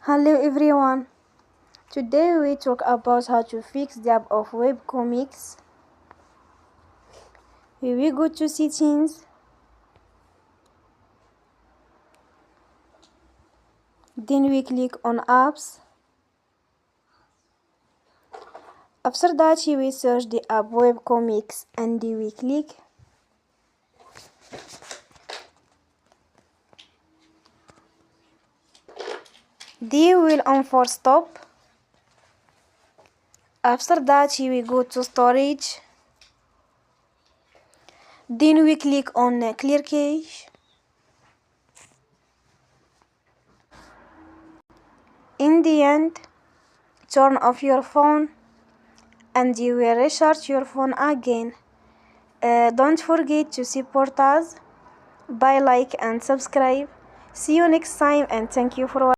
Hello everyone. Today we talk about how to fix the app of webcomics. We go to settings, then we click on apps. After that we search the app webcomics and we click. Then we will enforce stop. After that we go to storage. Then we click on clear cache. In the end, turn off your phone and you will restart your phone again. Don't forget to support us by like and subscribe. See you next time and thank you for watching.